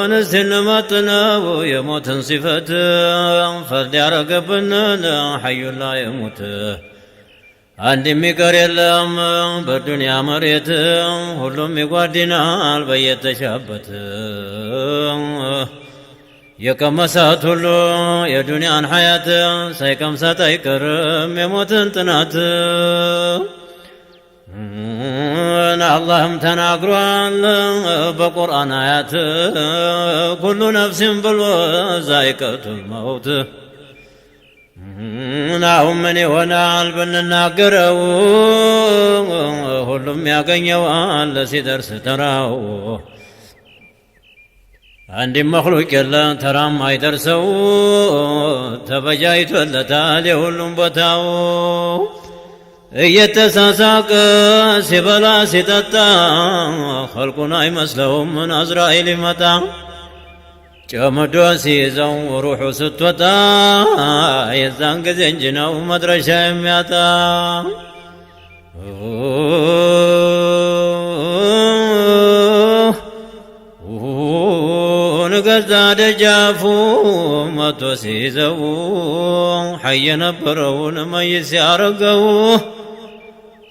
نزلمتنا ويموت صفة فرد رقبنا حي لا يموت عندي ميقر اللهم بالدنيا مريت هلوم يقعدنا البيت شابت يكمسات هلو يا دنيا حياة سيكمسات يكرم يموت انتنات اللهم تناقران بقرآن آيات كل نفس بالوزائقة الموت نعم من ونعال بنناقره هلهم يقنيوان لسيدر ستراو عندي مخلوق يلا ترام ما يدرسو تبجايت ولتالي هلهم بتاو እየተሳሳቀ ሲበላ ሲጠጣ ኸልቁን አይመስለውም ምን አዝራኤል ይመጣ ጨምዶ ሲይዘው ሩሑ ስትወጣ የዛን ጊዜ እንጂ ነው መድረሻ የሚያጣ ገዛ ደጃፉ መቶ ሲይዘው ሐይ የነበረውን መይት ሲያረገው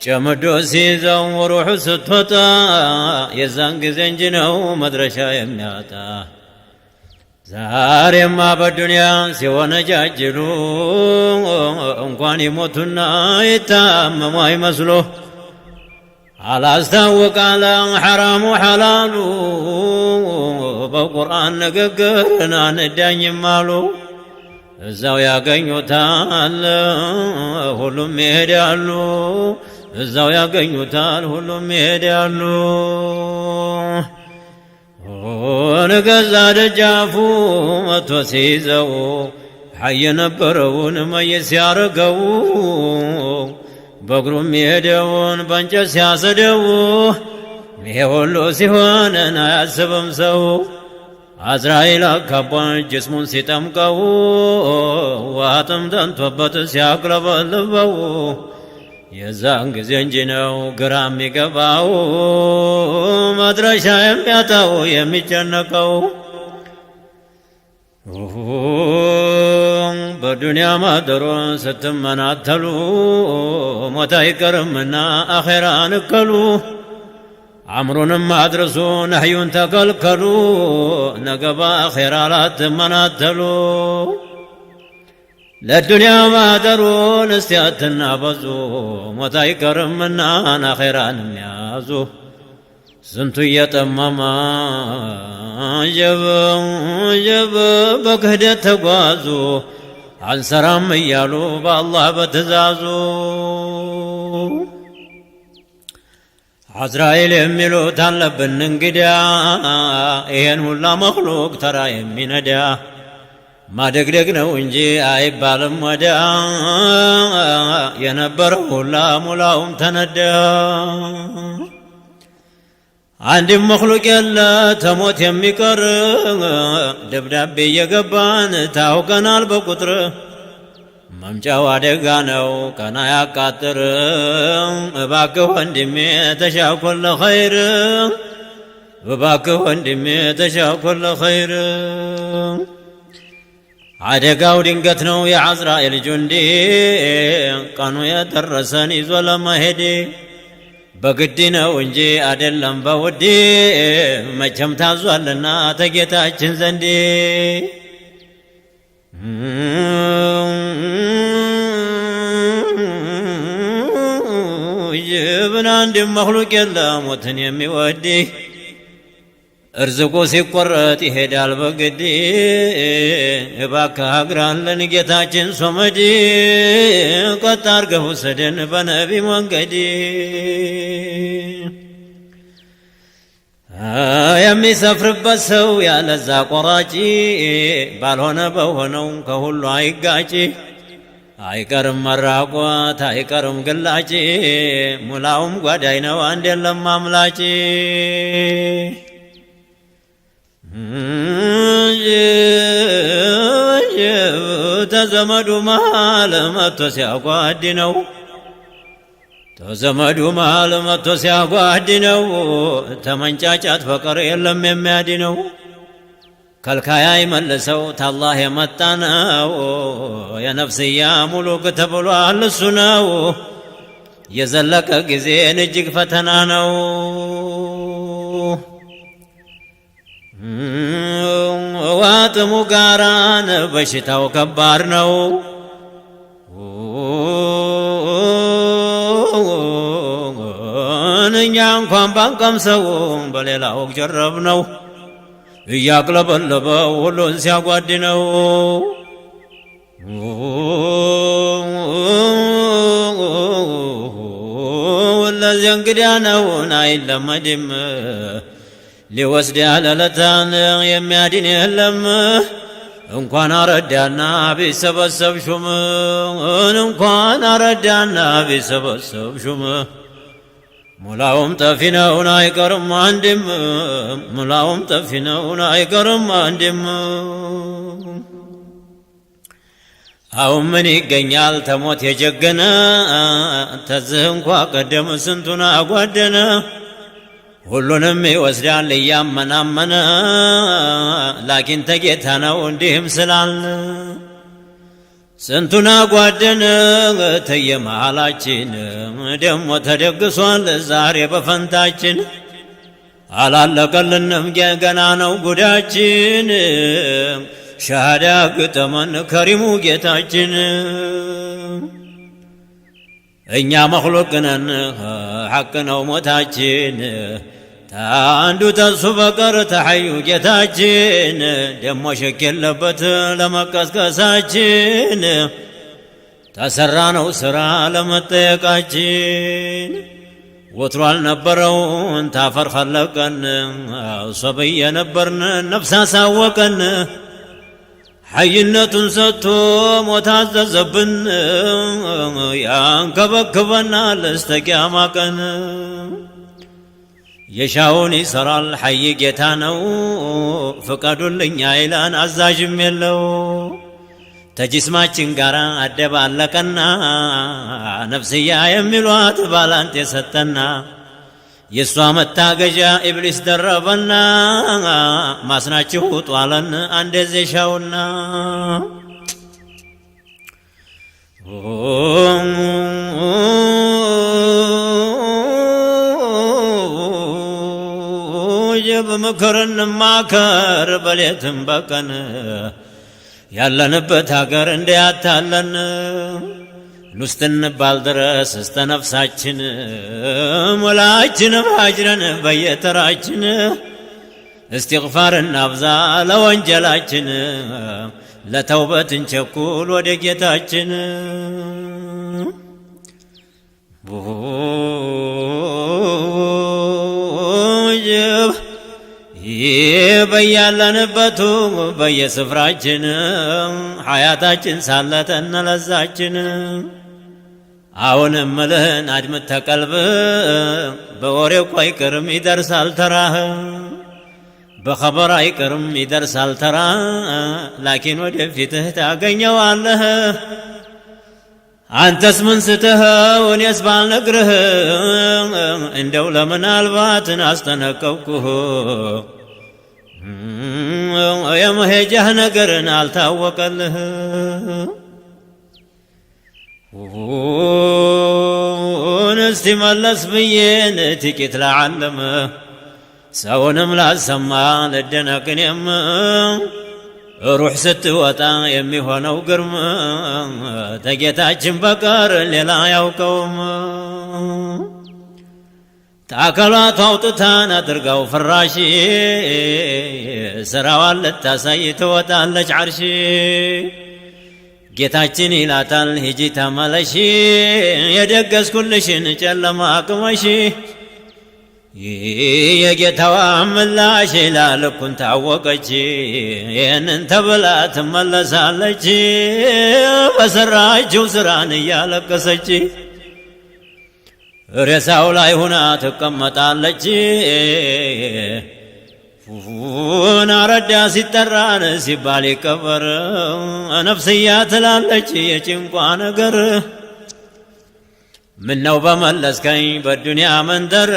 ጨምዶ ሲይዘው ሩሑ ስትወጣ የዛን ጊዜ እንጂ ነው መድረሻ የሚያጣ ዛሬማ በዱንያ ሲወነጃጅሉ እንኳን ይሞቱና ይታመሙ አይመስሎ አላስታወቃለ ሐራሙ ሐላሉ በቁርአን ንግግርን አንዳኝም አሉ እዛው ያገኙታል ሁሉም ይሄዳሉ እዛው ያገኙታል ሁሉም ይሄዳሉ ገዛ ደጃፉ መቶ ሲይዘው ሐይ የነበረውን መይት ሲያረገው በእግሩም የሄደውን በእንጨት ሲያሰደው ይሄ ሁሉ ሲሆንን አያስብም ሰው አዝራኤል አካቧን ጅስሙን ሲጠምቀው ዋጥም ተንቶበት ሲያቅለበልበው የዛን ጊዜ እንጂ ነው ግራ የሚገባው መድረሻ የሚያጣው የሚጨነቀው በዱንያ ማደሮን ስትመናተሉ ሞት አይቀርምና አኼራን እከሉ አምሩንም አድርሱ ነህዩን ተከልከሉ ነገ በአኼራ ላትመናተሉ ለዱንያ ማደሩን እስቲ አትናበዙ ሞት አይቀርምና አኼራንም ያዙ ስንቱ እየጠመመ ጀብ በክህደት ተጓዙ አንሰራም እያሉ በአላህ በትእዛዙ አዝራኤል የሚሉት አለብን እንግዲያ ይሄን ሁላ መክሉቅ ተራ የሚነዳ ማደግደግ ነው እንጂ አይባልም ወዲያ የነበረው ሁላ ሙላውም ተነዳ አንድም መክሉቅ የለ ተሞት የሚቀር ደብዳቤ እየገባን ታውቀናል በቁጥር መምጫው አደጋ ነው ቀና ያቃጥር እባክህ ወንድሜ ተሻኮል ለኸይር እባክህ ወንድሜ ተሻኮል ለኸይር አደጋው ድንገት ነው የዐዝራኤል ጁንዲ ቀኑ የደረሰን ይዞ ለመሄድ በግድ ነው እንጂ አይደለም በውዴ መቼም ታዟልና ተጌታችን ዘንዴ ይብን አንድም መክሉቅ የለ ሞትን የሚወድ እርዝቁ ሲቆረጥ ይሄዳል በግድ እባክህ አግራለን ጌታችን ሶመድ ቀጥ አርገህ ውሰደን በነቢ መንገድ የሚሰፍርበት ሰው ያለዛ ቆራጭ ባልሆነ በሆነው ከሁሉ አይጋጭ አይቀርም መራቆት አይቀርም ግላጭ ሙላውም ጓዳይ ነው አንድ የለም አምላጭ ተዘመዱ መሃል መጥቶ ሲያጓድነው ተዘመዱ መሃል መጥቶ ሲያጓድነው ተመንጫጫት በቀር የለም የሚያድነው ከልካያ ይመልሰው ታላህ የመጣ ነው የነፍስያ ሙሉክ ተብሏል እሱ ነው የዘለቀ ጊዜን እጅግ ፈተና ነው ዋጥሙ ጋራን በሽታው ከባድ ነው እኛ እንኳን ባንቀምሰው በሌላው ጀረብነው እያቅለበለበው ሁሉን ሲያጓድነው ለዚህ እንግዲያ ነውን አይለመድም ሊወስድ ያለለታን የሚያድን የለም እንኳን አረዳና ቢሰበሰብ ሹም እንኳን አረዳና ቢሰበሰብ ሹም ሙላውም ጠፊ ነውን አይቀርም አንድም ሙላውም ጠፊ ነውን አይቀርም አንድም አሁን ምን ይገኛል ተሞት የጀገነ ተዝህ እንኳ ቀደም ስንቱን አጓደነ ሁሉንም ይወስዳል እያመናመነ ላኪን ተጌታ ነው እንዲህም ስላል ስንቱን አጓደነ ተየመሃላችን ደሞ ተደግሷል ዛሬ በፈንታችን አላለቀልንም ገና ነው ጉዳችን ሻሃዳ ግጠመን ከሪሙ ጌታችን እኛ መኽሉቅ ነን ሐቅ ነው ሞታችን ታንዱ ተሱ በቀር ተሐዩ ጌታችን ደሞ ሸክ የለበት ለመቀስቀሳችን ተሰራ ነው ሥራ ለመጠየቃችን ወትሮ አልነበረውን ታፈር ኸለቀን ሶብይ የነበርን ነፍስ አሳወቀን ሐይነቱን ሰጥቶ ሞት አዘዘብን ያንከበክበናል እስተ ቂያማ ቀን የሻውን ይሠራል ሐይ ጌታ ነው ፍቀዱልኝ አይላን አዛዥም የለው ተጅስማችን ጋር አደባለቀና ነፍስያ የሚሏት ባላንት የሰጠና የሷ መታገዣ ኢብሊስ ደረበና ማስናችሁ ጧለን አንደዜ ሻውና በምክርን ማከር በሌትም በቀን ያለንበት ሀገር እንዲያታለን ኑስትንባል ድረስ እስተ ነፍሳችን ሞላችንም አጅረን በየተራችን استغفار እናብዛ ለወንጀላችን ለተውበት እንቸኩል ወደ ጌታችን በያለንበቱ በየስፍራችን ሐያታችን ሳለተን ለዛችን አሁንም ምልህን አድምጥ ተቀልብ በወሬው አይቀርም ይደርሳል ተራህ በኸበር አይቀርም ይደርሳል ተራ ላኪን ወደፊትህ ታገኘዋለህ አንተስ ምን ስተኸው እኔስ ባልነግርህ እንደው ለምናልባትን አስጠነቀቅኩህ የመሄጃህ ነገርን አልታወቀልህ እስቲ መለስ ብዬን ጥቂት ለዓለም ሰውንም ላሰማ ለደነቅኔም ሩሕ ስትወጣ የሚሆነው ግርም ተጌታችን በቀር ሌላ ያውቀውም ታከሏት አውጥታን አድርጋው ፍራሽ ስራዋን ልታሳይ ትወጣለች ዓርሽ ጌታችን ይላታል ሂጂ ተመለሺ የደገስኩልሽን ጨለማ አቅመሺ የጌታዋ ምላሽ ላልኩን ታወቀች ይህንን ተብላ ትመለሳለች በሰራችው ስራን እያለቀሰች ሬሳው ላይ ሁና ትቀመጣለች ናረዳ ሲጠራን ሲባል ይቀበር ነፍስያ ትላለች የጭንቋ ነገር ምነው በመለስከኝ በዱንያ መንደር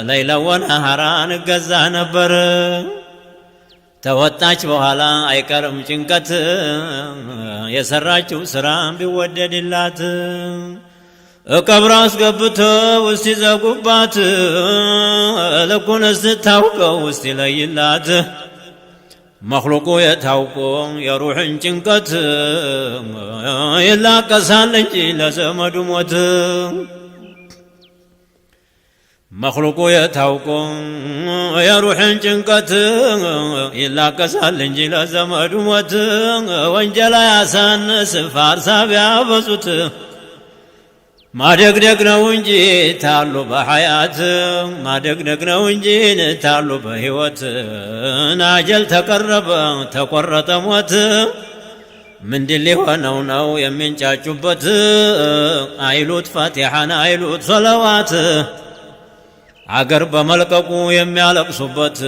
ለይለ ወነሃራ ንገዛ ነበር ተወጣች በኋላ አይቀርም ጭንቀት የሰራችው ስራ ቢወደድላት ቀብር አስገብተው እስቲ ዘጉባት ልኩን ስታውቀው እስቲ ለይላት መኽሉቁ የታውቆ የሩሕን ጭንቀት ይላቀሳል እንጂ ለዘመዱ ሞት መኽሉቁ የታውቆ የሩሕን ጭንቀት ይላቀሳል እንጂ ለዘመዱ ሞት ወንጀል ያሳንስ ፋርሳ ቢያበዙት ማደግደግ ነው እንጂ ታሉ በሐያት ማደግደግ ነው እንጂ ታሉ በሕይወት አጀል ተቀረበ ተቆረጠ ሞት ምንድን ሊሆነው ነው የሚንጫጩበት አይሉት ፋቲሓን አይሉት ሰለዋት አገር በመልቀቁ የሚያለቅሱበት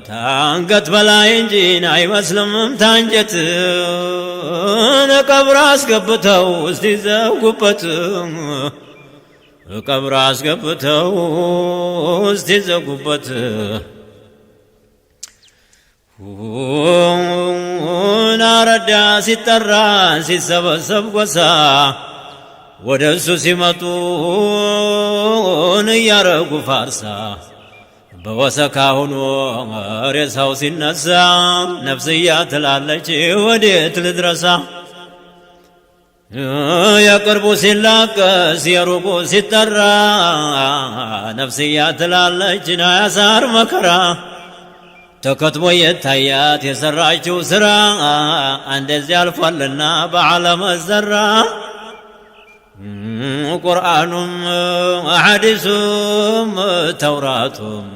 ታንገት በላይ እንጂ አይመስልም ታንጀት ቀብር አስገብተው እስቲ ዘጉበት ቀብር አስገብተው እስቲ ዘጉበት ናረዳ ሲጠራ ሲሰበሰብ ጎሳ ወደ እሱ ሲመጡ እያረጉ ፋርሳ በወሰካ ሆኖ ሬሳው ሲነሳ ነፍስያ ትላለች ወዴት ልድረሳ የቅርቡ ሲላቀስ የሩቁ ሲጠራ ነፍስያ ትላለች ናያሳር መከራ ተከትሞ የታያት የሰራችው ስራ እንደዚህ አልፏልና በዓለም ዘራ ቁርአኑም አሐዲሱም ተውራቱም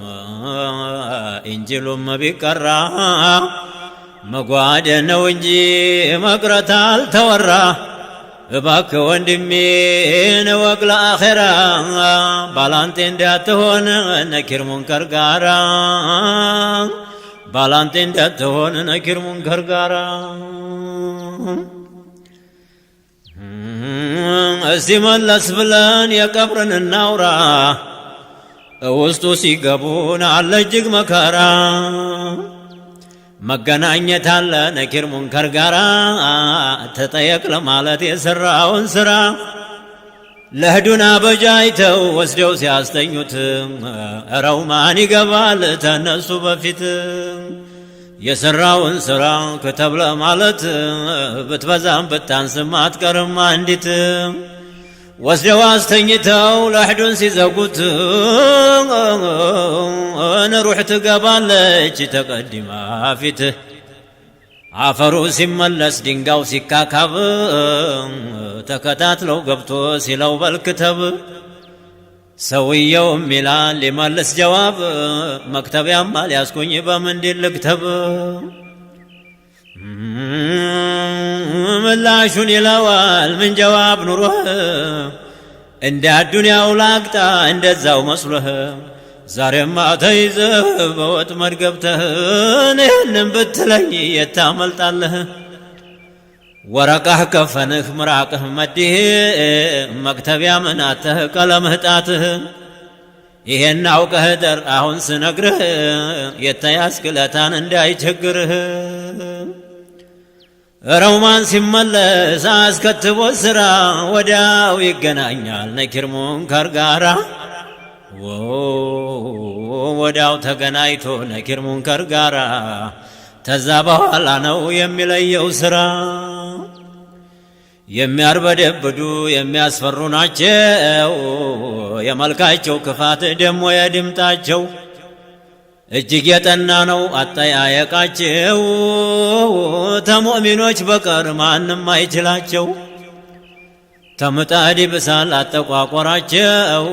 ኢንጂሉም ቢቀራ መጓደል ነው እንጂ መቅረት አልተወራ እባክህ ወንድሜ እወቅ ለአኼራ ባላንጤ እንዳትሆን ነኪር ሙንከር ጋራ ባላንጤ እንዳትሆን ነኪር ሙንከር ጋራ እስቲ መለስ ብለን የቀብርን እናውራ ውስጡ ሲገቡን አለ እጅግ መከራ መገናኘት አለ ነኪር ሙንከር ጋራ ተጠየቅ ለማለት የሰራውን ስራ ለህዱና በጃይተው ወስደው ሲያስተኙት እረው ማን ይገባል ተነሱ በፊት የሰራውን ስራ ከተብ ለማለት ብትበዛም ብታንስም አትቀርም አንዲት ወስደው አስተኝተው ለሕዱን ሲዘጉት ሩሕ ትገባለች ተቀዲማ ፊት አፈሩ ሲመለስ ድንጋው ሲካካብ ተከታትለው ገብቶ ሲለው በልክተብ ሰውየው ሚላል ሊመልስ ጀዋብ መክተቢያማ ሊያስኩኝ በምንድን ልክተብ ምላሹን ይለዋል ምን ጀዋብ ኑሮህ እንደ አዱንያው ላቅጣ እንደዛው መስሎህ ዛሬማ ተይዘህ በወጥመድ ገብተህ ይህንን ብትለኝ የታመልጣለህ ወረቃህ ከፈንህ ምራቅህ መዲህ መክተቢያ ምናተህ ቀለምህ ጣትህ ይሄን አውቀህ ደር አሁን ስነግርህ የተያስክለታን እንዳይቸግርህ ረውማን ሲመለስ አስከትቦ ስራ ወዲያው ይገናኛል ነኪር ሙንከር ጋራ ወዲያው ተገናኝቶ ነኪር ሙንከር ጋራ ተዛ በኋላ ነው የሚለየው ስራ የሚያርበደብዱ የሚያስፈሩ ናቸው የመልካቸው ክፋት ደሞ የድምጣቸው እጅግ የጠና ነው አጠያየቃቸው ተሙእሚኖች በቀር ማንም አይችላቸው ተምጣድ ብሳል አጠቋቆራቸው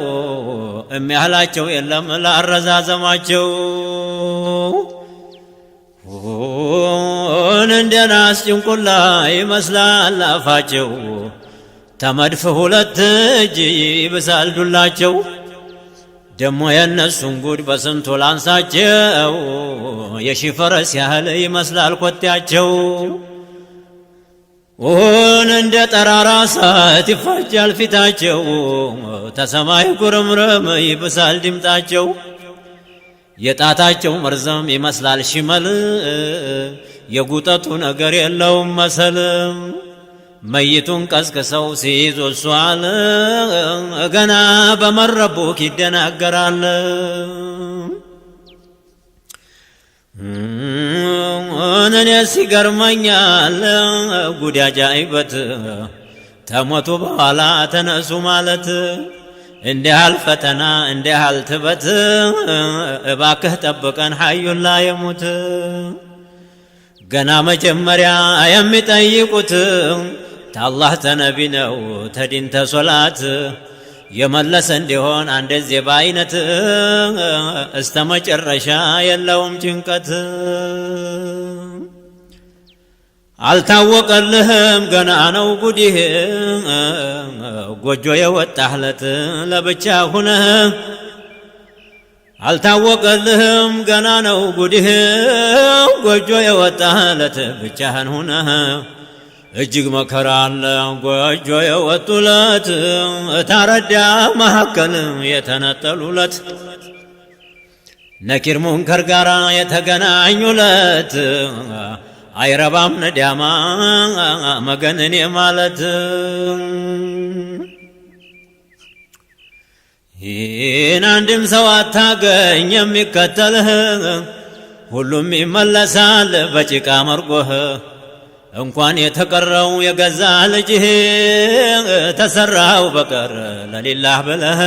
የሚያህላቸው የለም ላረዛዘማቸው እንደ ናስ ጭንቁላ ይመስላል አፋቸው ተመድፍ ሁለት እጅ ይብሳል ዱላቸው ደሞ የነሱን ጉድ በስንቱ ላንሳቸው የሺፈረስ ያህል ይመስላል ኮቴያቸው እንደ ጠራራ እሳት ይፋጃል ፊታቸው ተሰማይ ጉርምርም ይብሳል ድምጣቸው የጣታቸው መርዘም ይመስላል ሽመል የጉጠቱ ነገር የለውም መሰል መይቱን ቀስቅሰው ሲይዙ እሷል ገና በመረቡክ ይደናገራል እኔስ ይገርመኛል ጉድ አጃኢበት ተሞቱ በኋላ ተነሱ ማለት እንዲህ አልፈተና እንዲህ አልትበት እባክህ ጠብቀን ሐዩን ላ የሙት ገና መጀመሪያ የሚጠይቁት ታላህ ተነቢ ነው ተዲን ተሶላት የመለሰ እንዲሆን አንደዚህ በአይነት እስተ መጨረሻ የለውም ጭንቀት አልታወቀልህም ገና ነው ጉዲህ ጎጆ የወጣህለት ለብቻ ሁነህ አልታወቀልህም ገና ነው ጉዲህ ጎጆ የወጣህለት ብቻህን ሁነህ እጅግ መከራ አለ ጎጆ የወጡለት ታረዳ መካከል የተነጠሉለት ነኪር ሙንከር ጋራ የተገናኙለት አይረባም ነዳማ መገንኔ ማለት ይህን አንድም ሰው አታገኝ የሚከተልህ ሁሉም ይመለሳል በጭቃ መርጎህ እንኳን የተቀረው የገዛ ልጅህ ተሰራው በቀር ለሊላህ ብለህ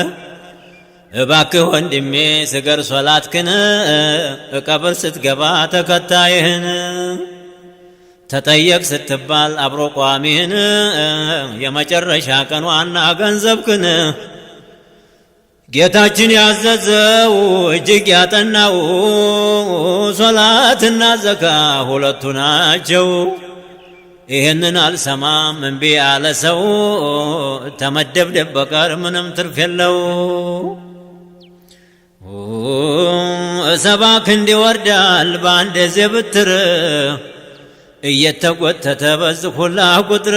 እባክህ ወንድሜ ስገር ሶላትክን ቀብር ስትገባ ተከታይህን ተጠየቅ ስትባል አብሮ ቋሚህን የመጨረሻ ቀን ዋና ገንዘብክን ጌታችን ያዘዘው እጅግ ያጠናው ሶላትና ዘካ ሁለቱ ናቸው ይህንን አልሰማም እምቢ ያለ ሰው ተመደብደብ በቀር ምንም ትርፍ የለው ሰባክ እንዲወርዳል በአንድ ዘብትር እየተጎተተ በዚህ ሁላ ቁጥር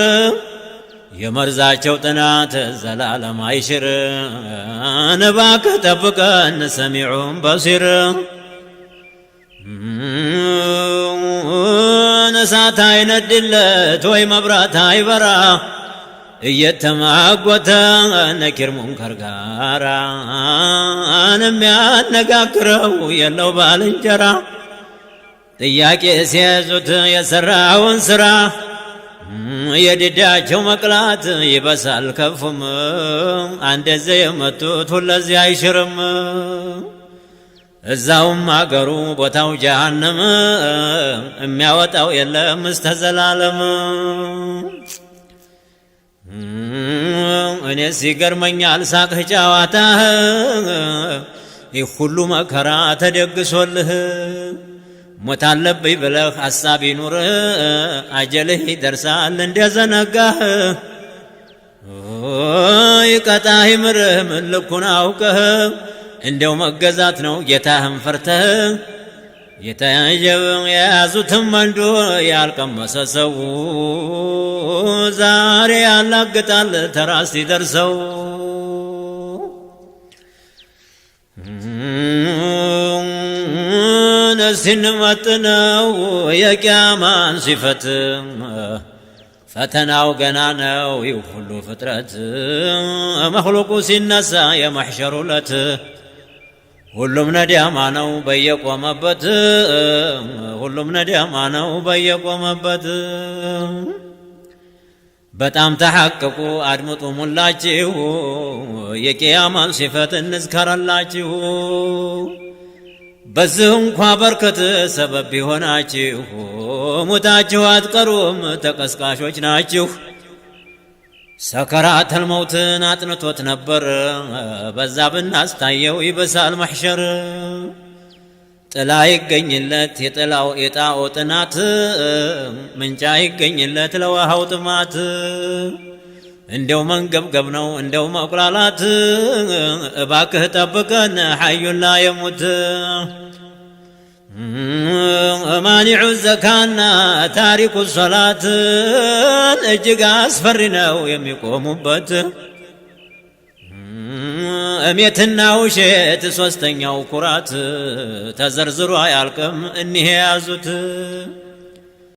የመርዛቸው ጥናት ዘላለም አይሽር እባክህ ጠብቀን ሰሚዑን በሲር እሳት አይነድለት ወይ መብራት አይበራ እየተማጎተ ነኪር ሙንከር ጋራ የሚያነጋግረው የለው ባልንጀራ ጥያቄ ሲያዙት የሰራውን ስራ የድዳቸው መቅላት ይበሳል ከፉም አንደዚያ የመቱት ሁለዚህ አይሽርም እዛውም አገሩ ቦታው ጀሃነም የሚያወጣው የለም እስተዘላለም እኔስ ይገርመኛል ሳቅህ ጨዋታህ ይህ ሁሉ መከራ ተደግሶልህ ሞት አለብኝ ብለህ ሐሳብ ይኑርህ አጀልህ ይደርሳል እንደዘነጋህ ይቀጣህ ይምርህ ምን ልኩን አውቀህ እንደው መገዛት ነው ጌታህን ፈርተህ የያዙትም አንዱ ያልቀመሰ ሰው ዛሬ ያላግጣል ተራስ ሲደርሰው ስንመጥነው የቂያማን ሲፈት ፈተናው ገና ነው ይህ ሁሉ ፍጥረት መኽሉቁ ሲነሳ የመሕሸሩ ለት ሁሉም ነዲያማ ነው በየቆመበት ሁሉም ነዲያማ ነው በየቆመበት በጣም ተሐቅቁ አድምጡ ሙላችሁ የቂያማን ሲፈት እንዝከረላችሁ በዚህ እንኳ በርከት ሰበብ ቢሆናችሁ ሙታችሁ አትቀሩም ተቀስቃሾች ናችሁ ሰከራተል መውትን አጥንቶት ነበር በዛ ብናስታየው ይበሳል መሕሸር ጥላ ይገኝለት የጥላው የጣዖ ጥናት ምንጫ ይገኝለት ለውሃው ጥማት እንደው መንገብገብ ነው እንደው መቁላላት እባክህ ጠብቀን ሐዩን ላ የሙት ማኒዑ ዘካና ታሪኩ ሶላት እጅግ አስፈሪ ነው የሚቆሙበት እሜትና ውሸት ሶስተኛው ኩራት ተዘርዝሮ አያልቅም እኒህ የያዙት